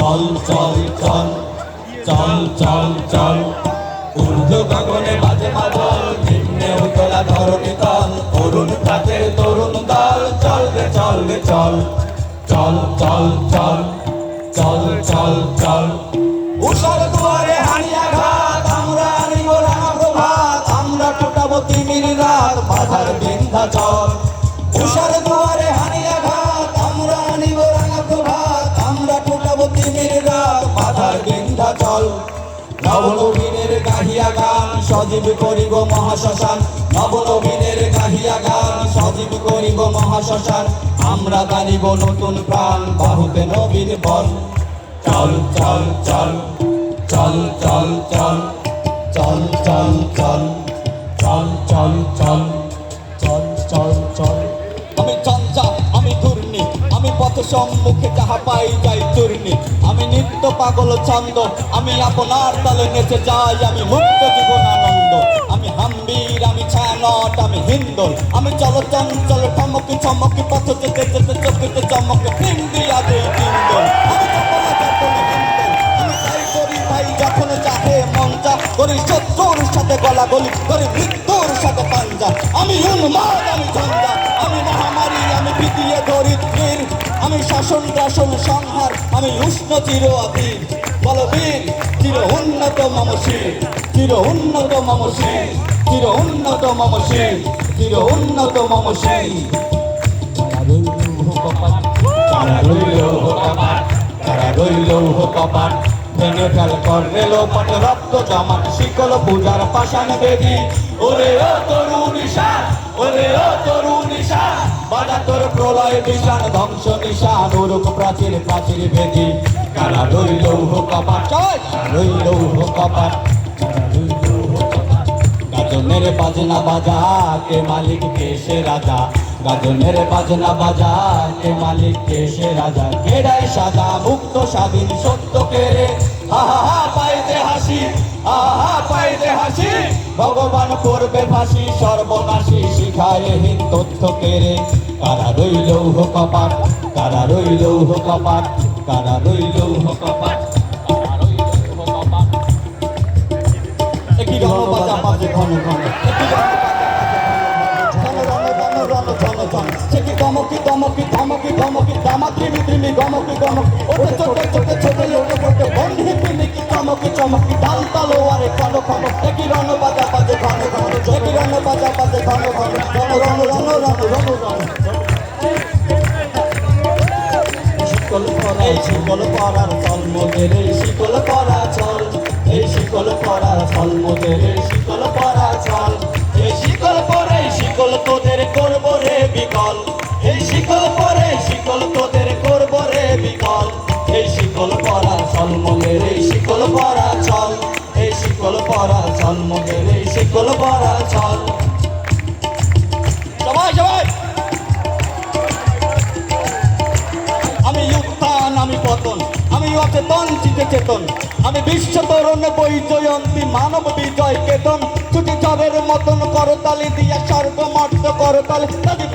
চল চল চল চল চল চল ঊর্ধ্ব গগনে বাজে মাদল নিম্নে উতলা ধরণী তল তরুণ প্রাতের তরুণ দল চল রে চল রে চল চল চল চল চল চল চল উষার দুয়ারে হানিয়া ঘাত আমরা আনিব রাঙা প্রভাত আমরা টুটাবো তিমির রাত বাধার বিন্ধ্যাচল উষার দুয়ারে হানিয়া ঘাত আমরা আনিব রাঙা প্রভাত আমরা টুটাবো তিমির রাত বাধার বিন্ধ্যাচল নবনবীনের গাহিয়া গান সজীব করিব মহাশ্মশান নবনবীনের গাহিয়া গান সজীব করিব মহাশ্মশান আমরা দানিব নতুন প্রাণ বাহুতে নবীন বল চল চল চল চল চল চল চল চল চল চল চল চল চল চল চল আমি চঞ্চা আমি ঘূর্ণি আমি পথ সম্মুখে যাহা পাই যাই চূর্ণি আমি নিত্য পাগল ছন্দ আমি আপনার তালে নেচে যাই আমি মুক্ত জীবনানন্দ আমি হাম্বির আমি ছায়ানট আমি হিন্দোল আমি চলচঞ্চল ঠমকি চমকি পথ যেতে যেতে চকিতে চমকে ফিং দিয়া দেই কিন্দল আমি চপলে চপলে হিন্দোল আমি তাই করি ভাই যখন চাহে মন চা করি শত্রুর সাথে গলাগলি করি মৃত্যুর সাথে পাঞ্জা আমি উন্মাদ আমি ঝঞ্ঝা আমি মহামারী আমি পিটিয়ে ধরি তীর আমি শাসন শাসন সংহার আমি উষ্ণ চির আবীর বলবীর চির উন্নত মম শির চির উন্নত মম শির চির উন্নত মম শির চির উন্নত মম শির তারা রইল কপাট তারা রইল কপাট ভেঙে ফেল কর রেলো পাট রক্ত জমাট শিকল পূজার পাষাণ বেদি ওরে ও তরুণ ঈশান ওরে ও তরুণ ঈশান বাজা তোর প্রলয় বিষাণ ধ্বংস নিশান ওরূপ প্রাচীর প্রাচীর বেদি কারা রইল কপাট রইল কপাট গাজনের বাজনা বাজা কে মালিক কে সে রাজা গাজনের বাজনা বাজা কে মালিক কে সে রাজা কেড়ায় সাজা মুক্ত স্বাধীন সত্য কেড়ে হা হা হা পাইতে হাসি হা হা পাইতে হাসি ভগবান করবে ফাঁসি সর্বনাশী শিখায় হীন তথ্য কেড়ে কারা রইল কপাট কারা রইল কপাট কারা রইল কপাট একই রণ বাজা বাজে ঘন ঘন সেটি গমকি গমকি ধমকি ধমকি দামা ত্রিমি ত্রিমি গমকি গমকি ওঠে ছোটে ছোটে ছোটে লোটে পোটে বন্ধি পিমিকি চমকি চমকি ডাল তালোয়ারে ঘন ঘন একই রণ বাজা বাজে ঘন ঘন একই রণ বাজা বাজে ঘন ঘন রণ রণ রণ রণ রণ রণ শিকল পরা এই শিকল পরার চল মোদের এই শিকল পরা চল এই শিকল পরা চল মোদের এই শিকল পরা চল এই শিকল পরে শিকল তোদের করবো রে বিকল এই শিকল পরে শিকল তোদের করবো রে বিকল এই শিকল পরা চল মোদের এই শিকল পরা চল এই শিকল পরা চল মোদের এই শিকল পরা চল সবাই সবাই আমি উত্থান আমি পতন আমি অচেতন চিতে চেতন আমি বিশ্ব তরুণ বই জয়ন্তী মানব বিজয় কেতন ছুটি ঝড়ের মতন করতালি দিয়া সর্বমর্ত করতালি তাদের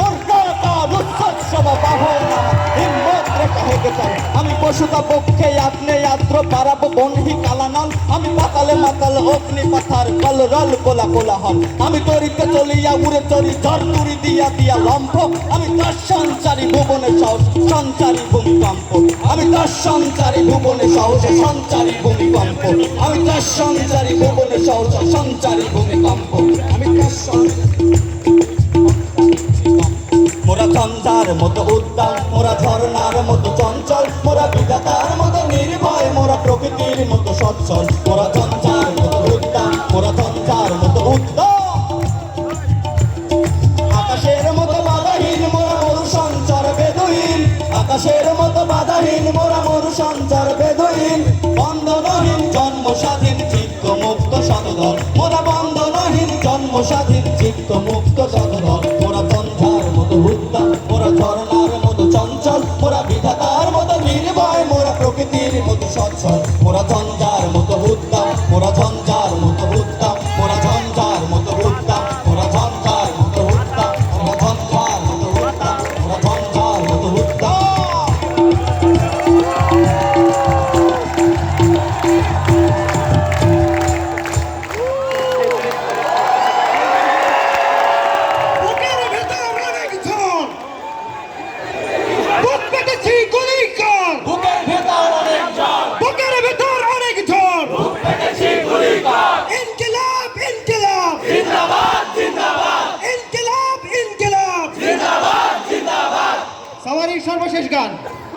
আমি পশুতা পক্ষে আপনি যাত্র পারাবো বন্ধি কালানল আমি পাতালে মাতাল অগ্নি পাথার কল রল কোলা কোলাহল আমি তরিতে চলিয়া উড়ে চড়ি ঝড় তুরি দিয়া দিয়া লম্ফ আমি তার সঞ্চারী ভুবনে সাহস সঞ্চারী ভূমিকম্প আমি তার সঞ্চারী ভুবনে সাহস সঞ্চারী ভূমিকম্প আমি তার সঞ্চারী ভুবনে সাহস সঞ্চারী ভূমিকম্প আমি তার মোরা ঝঞ্ঝার মতো উদ্দাম মোরা ঝর্ণার মতো চঞ্চল মোরা বিধাতার মতো নির্ভয় মোরা প্রকৃতির মতো সচ্ছল মোরা ঝঞ্ঝার মতো উদ্দাম মোরা ঝঞ্ঝার মতো উদ্দাম আকাশের মতো বাধাহীন মোরা মরু সঞ্চার বেদহীন আকাশের মতো বাধাহীন মোরা মরু সঞ্চার বেদহীন বন্ধনহীন জন্ম স্বাধীন চিত্ত মুক্ত সদধর মোরা বন্ধনহীন জন্ম স্বাধীন চিত্ত মুক্ত সদধর মোরা ঝঞ্ঝার মতো উদ্দাম মোরা ঝর্ণার মতো চঞ্চল মোরা বিধাতার মতো নির্ভয় মোরা প্রকৃতির মতো সচ্ছল মোরা ঝঞ্ঝার মতো উদ্দাম মোরা ঝঞ্ঝার মতো উদ্দাম মোরা ঝঞ্ঝার মতো উদ্দাম মোরা ঝঞ্ঝার মতো উদ্দাম মোরা ঝঞ্ঝার মতো উদ্দাম মোরা ঝঞ্ঝার মতো উদ্দাম বিশেষ গান।